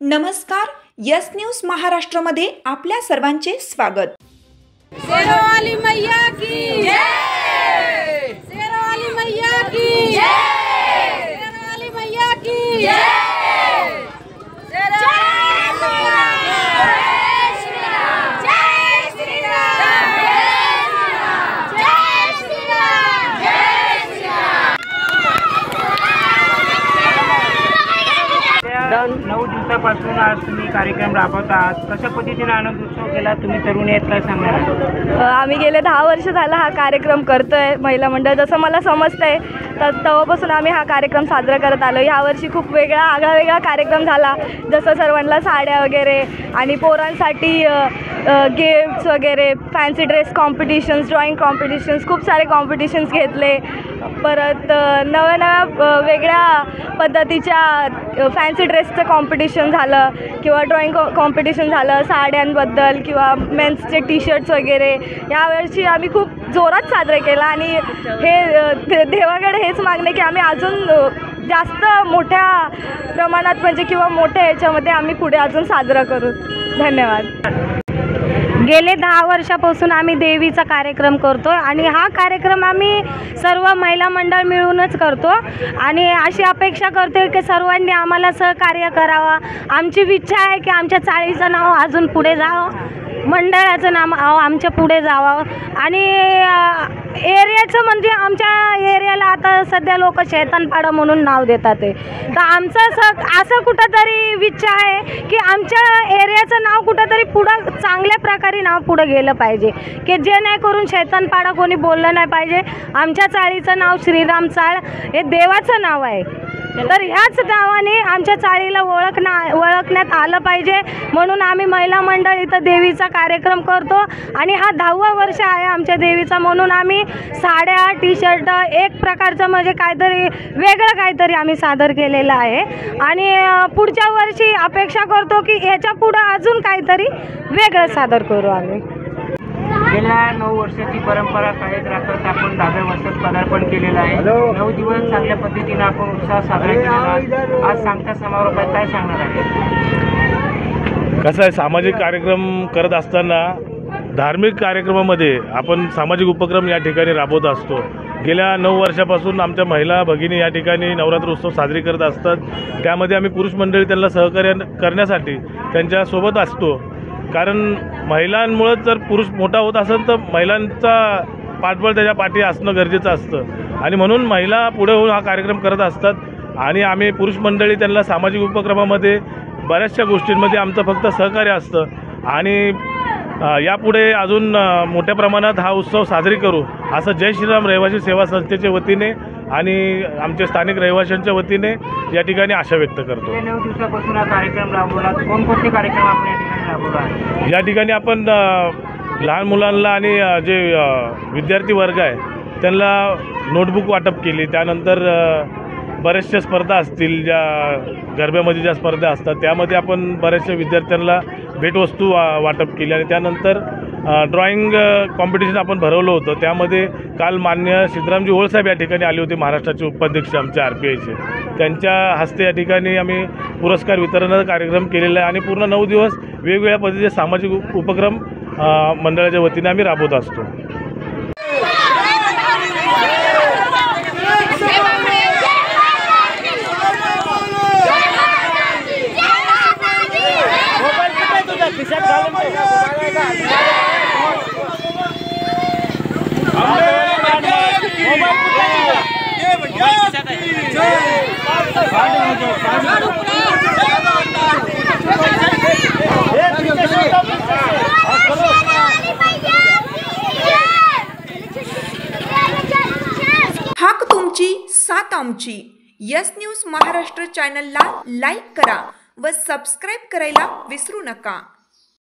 नमस्कार, yes news महाराष्ट्रमध्ये आपल्या सर्वांचे स्वागत। शेरावाली मैया की जय, शेरावाली मैया की जय, शेरावाली मैया की जय, नऊ दिवसापासून आज तुम्ही कार्यक्रम राबवत आहात। कशा पद्धतीने आनंद उत्सव केला तुम्ही तरुणी आहेत, काय सांगणार? आम्ही गेले 10 वर्ष झाला हा कार्यक्रम करतोय महिला मंडळ। जसं मला समजतंय तर तेव्हापासून आम्ही हा कार्यक्रम साजरा करत आलो। यावर्षी खूप वेगळा कार्यक्रम झाला, जसं सर्वांना साड्या वगैरे आणि पोरांसाठी गेम्स वगैरे, fancy dress competitions, drawing competitions, खूप सारे कॉम्पिटिशन्स घेतले। परत नव्या वेगळ्या पद्धतीच्या फॅन्सी ड्रेसचं कॉम्पिटिशन झालं किंवा ड्रॉइंग कॉम्पिटिशन झालं साड्यांबद्दल किंवा मेन्सचे टी शर्ट्स वगैरे। यावर्षी आम्ही खूप जोरात साजरे केला आणि हे देवाकडे हेच मागणे की आम्ही अजून जास्त मोठ्या प्रमाणात म्हणजे किंवा मोठ्या ह्याच्यामध्ये आम्ही पुढे अजून साजरा करू। धन्यवाद। गेले 10 वर्षापासून आम्ही देवीचा कार्यक्रम करतो आणि हा कार्यक्रम आम्ही सर्व महिला मंडळ मिळूनच करतो आणि अशी अपेक्षा करतो की सर्वांनी आम्हाला सहकार्य करावा। आमची इच्छा आहे की आमच्या चाळीचं नाव अजून पुढे जावं, मंडळाचं नाव आमच्या पुढे जावं आणि एरियाचं म्हणजे आमच्या एरियाला आता सध्या लोक शैतानपाडा म्हणून नाव देतात तर आमचं असं कुठंतरी इच्छा आहे की आमच्या एरियाचं नाव कुठंतरी पुढं चांगल्या प्रकारे नाव पुढं गेलं पाहिजे की जेणेकरून शैतानपाडा कोणी बोललं नाही पाहिजे। आमच्या चाळीचं नाव श्रीराम चाळ हे देवाचं नाव आहे, तर ह्याच नावाने आमच्या चाळीला ओळखण्यात आलं पाहिजे म्हणून आम्ही महिला मंडळ इथं देवीचा कार्यक्रम करतो आणि हा 10वा वर्ष आहे आमच्या देवीचा म्हणून आम्ही साड्या, टी शर्ट, एक प्रकारचं म्हणजे काहीतरी वेगळं काहीतरी आम्ही सादर केलेलं आहे आणि पुढच्या वर्षी अपेक्षा करतो की याच्या पुढं अजून काहीतरी वेगळं सादर करू आम्ही। गेल्या 9 वर्षाची परंपरा कायम राखत आपण 10व्या वर्षात पदार्पण केलेलं आहे। 9 दिवस चांगल्या पद्धतीने आपण उत्साह साजरा केला। आज सांगता समारोपात काय सांगणार आहे? कसं आहे, सामाजिक कार्यक्रम करत असताना धार्मिक कार्यक्रमामध्ये आपण सामाजिक उपक्रम या ठिकाणी राबवत असतो। गेल्या 9 वर्षापासून आमच्या महिला भगिनी या ठिकाणी नवरात्र उत्सव साजरी करत असतात। त्यामध्ये आम्ही पुरुष मंडळी त्यांना सहकार्य करण्यासाठी त्यांच्यासोबत असतो, कारण महिलांमुळे जर पुरुष मोठा होत असेल तर महिलांचा पाठबळ त्याच्या पाठी असणं गरजेचं असतं आणि म्हणून महिला पुढे होऊन हा कार्यक्रम करत असतात आणि आम्ही पुरुष मंडळी त्यांना सामाजिक उपक्रमामध्ये बऱ्याचशा गोष्टींमध्ये आमचं फक्त सहकार्य असतं आणि यापुढे अजून मोठ्या प्रमाणात हा उत्सव साजरी करू असं जय श्रीराम रहिवासी सेवा संस्थेच्या वतीने आणि आमच्या स्थानिक रहिवाशांच्या वतीने या ठिकाणी आशा व्यक्त करतो। 9 दिवसापासून हा कार्यक्रम राबवला, कोणकोणते कार्यक्रम आपण या ठिकाणी राबवला आहे? या ठिकाणी आपण लहान मुलांना आणि जे विद्यार्थी वर्ग आहे त्यांना नोटबुक वाटप केली, त्यानंतर बऱ्याचशा स्पर्धा असतील, ज्या गरब्यामध्ये ज्या स्पर्धा असतात त्यामध्ये आपण बऱ्याचशा विद्यार्थ्यांना भेटवस्तू वाटप केली आणि त्यानंतर ड्रॉइंग कॉम्पिटिशन आपण भरवलं होतं। त्यामध्ये काल मान्य सिद्धरामजी ओळसाहेब या ठिकाणी आले होते, महाराष्ट्राचे उपाध्यक्ष आमच्या RPIचे, त्यांच्या हस्ते या ठिकाणी आम्ही पुरस्कार वितरणाचा कार्यक्रम केलेला आहे आणि पूर्ण 9 दिवस वेगवेगळ्या पद्धतीचे सामाजिक उपक्रम मंडळाच्या वतीने आम्ही राबवत असतो। हाक तुमची साथ आमची। यस न्यूज महाराष्ट्र चॅनलला लाईक करा व सबस्क्राईब करायला विसरू नका।